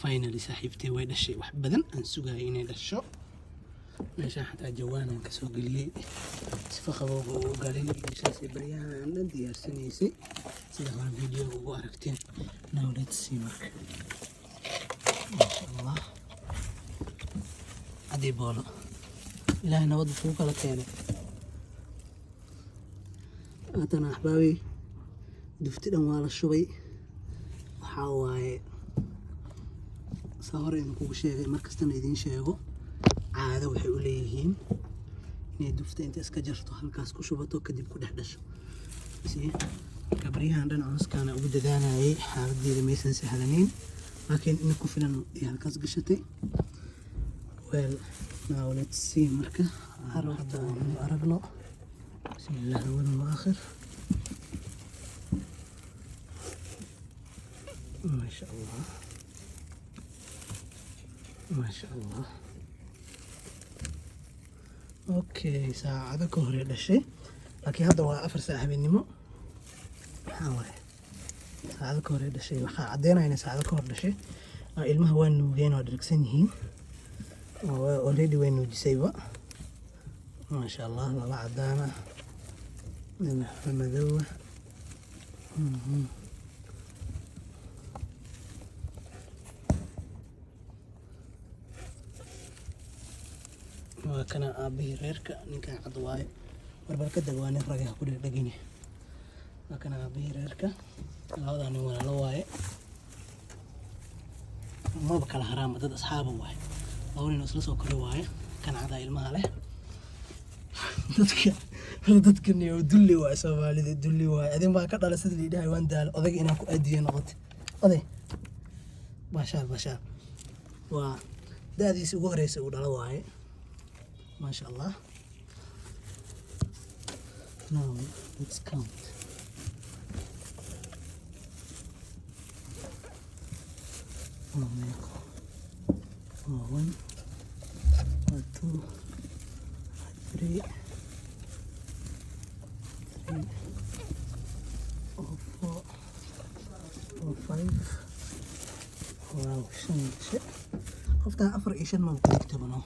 finally saaxiibtay way dhashay wax badan aan sugayay inay dhasho meeshaan xataa jawaanan ka soo geliyay sifa qabowga u galay meeshaasay baryahan dhan diyaarsanaysay sida hore video ugu aragteen now let's see marka mashallah adii boolo ilaahay nabad kuu kala keenay haddana axbaabi dufti dhan waa la shubay waxaa waaye saa hore aan kugu sheegay markastana idiin sheego caado waxay u leeyihiin inay dufta inta iska jarto halkaas ku shubato kadib ku dhex dhasho gabaryahan dhan cunskaana ugu dadaanayay xaaladeeda maysan sahlanayn laakiin in ku filan ay halkaas gashatay well now let's see marka harwata aragno bismillah awal wa aakhir ما شاء الله ما شاء الله اوكي ساعة كهري دشي لكن هذا هو 4 ساعة habeenimo حاول ساعة كهري دشي waxa cadeynaa inay saacada ka hor dhashay ilmaha waa nuugeen oo dirigsan yihiin oo already way nuujisayba ما شاء الله laba cadaana madow وكان أبي ريرك نكان عضواي وربك الدواني رجع كل دقيني وكان أبي ريرك هذا أنا ولا لواي ما بكال حرام ضد أصحابه واي أولي نصلصه كل واي كان عضاي المال dadkani oo dulli waa Soomaalida dulli waa adin baa ka dhalasay liidahay waan daal odag inaan ku aadiyo noqoto oday bashaar waa daadiis ugu horeysay uu dhalo waaye ما شاء الله now let's count 1 2 3 4 5 wow شن قفتها أفر إيشان ما بتكتبونه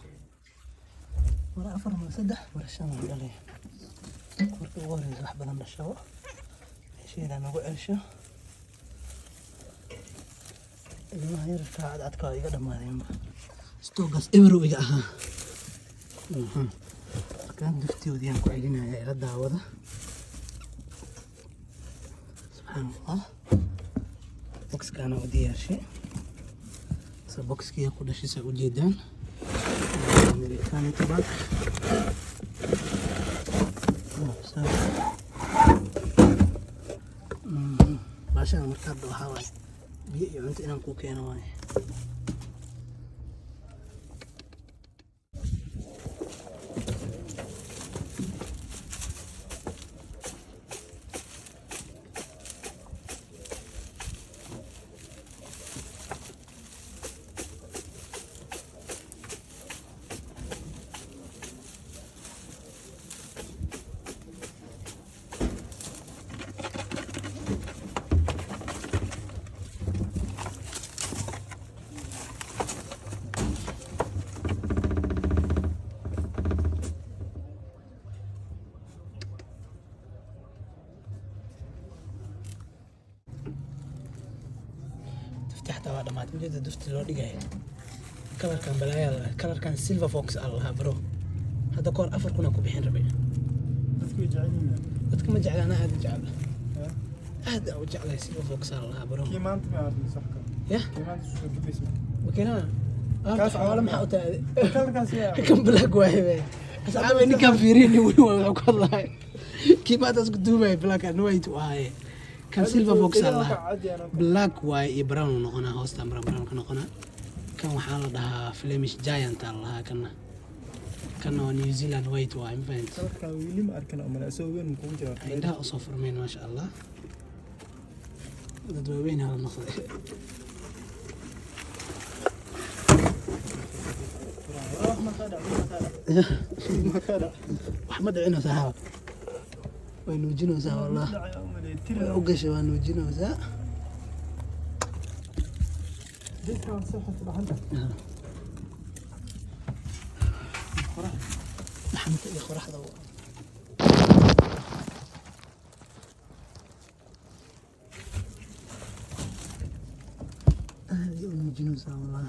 ورا أفر من سدح ورشان عليه مركب وارد راح بدنا الشوا شيء أنا أقول إيشه اللي ما يرفع عاد كاي قدام ما يم ستوغس إمرو إجاها كان دفتي وديان كويلين على الدعوة سبحان الله بوكس كان ودي شيء بوكس كي ياخذ شيء سعود جدا أمريكاني تبعك باشا مركب وحاول بيعنت إنا كوكين واي حتى بعد ما توجد دفت اللي دقاي كلر كان بلايا كلر كان سيلفر فوكس الله برو هذا كور أفر كنا كوبيحين ربيع dadku jacayna dadka ma jeclaana aad jecla aad u jeclay sida focus Allah baro kiimaanta ma arkin saxka ya kiimaanta soo gudbisay wakina kaas wala maxaa u tahay kalkaas yaa kan black waaye asxaabe ninka fiirini wuu wuxuu ka hadlay kiimaanta isku duubay black and white waaye kan silver fox Allah black waaye iyo brown noqona hoosta brown ka noqona kan waxaa la dhahaa Flemish giant Allah kana كانوا نيوزيلاند وايت واين فانت كان ويلي ما أركنا أمنا أسوين مكون جواب عندها أصفر مين ما شاء الله دوابين هذا النص أحمد عينه سهاب وينو جنو سهاب والله وقش وينو جنو سهاب جيتها صحة الحل. محمد يا أخو راح أدور. هذه أم جنوسة والله.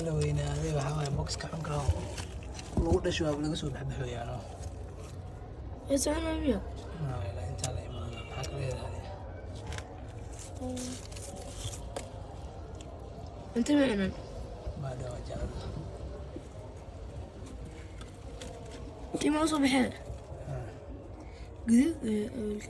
la weynaaday waxaa waaye boxka xunka lagu dhasho waa laga soo baxbaxooyaano يسألنا intaa la imaada maxaa ka leedahay أنت معنا baada waa jecel أنت ما صبحين قديد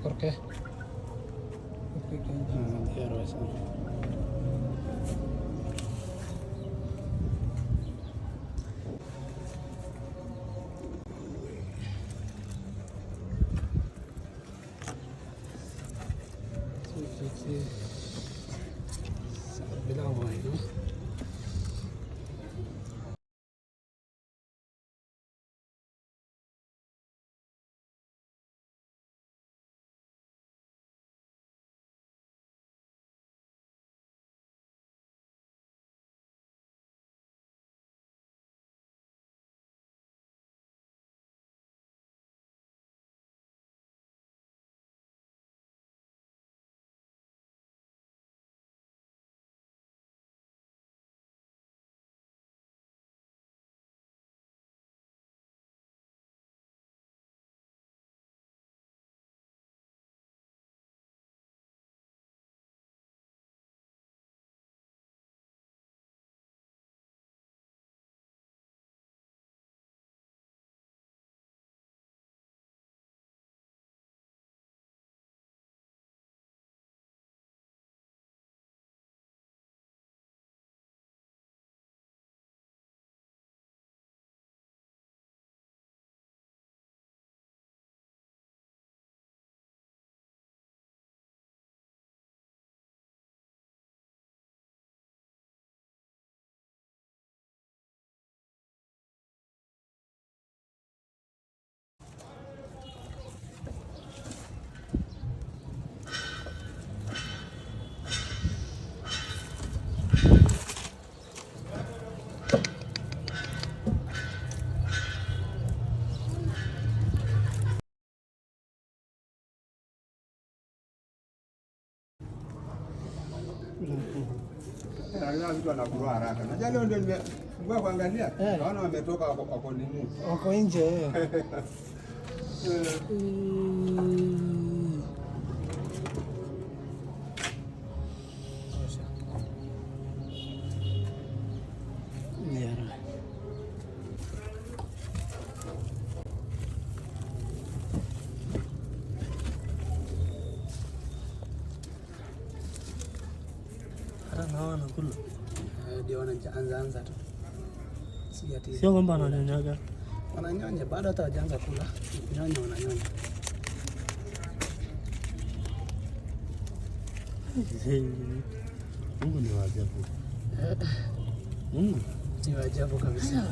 korke diyaar waysan bilaw waayo Lazima mtu anakuwa haraka. Najua leo ndio nimekuwa kuangalia. Naona wametoka wako nini? Wako nje. Naona kula. Ndio wanaanza tu. Sio kwamba wananyonyaga. Wananyonya bado hata hawajaanza kula. Nyonya wananyonya. Mungu ni wa ajabu. Mungu ni wa ajabu kabisa.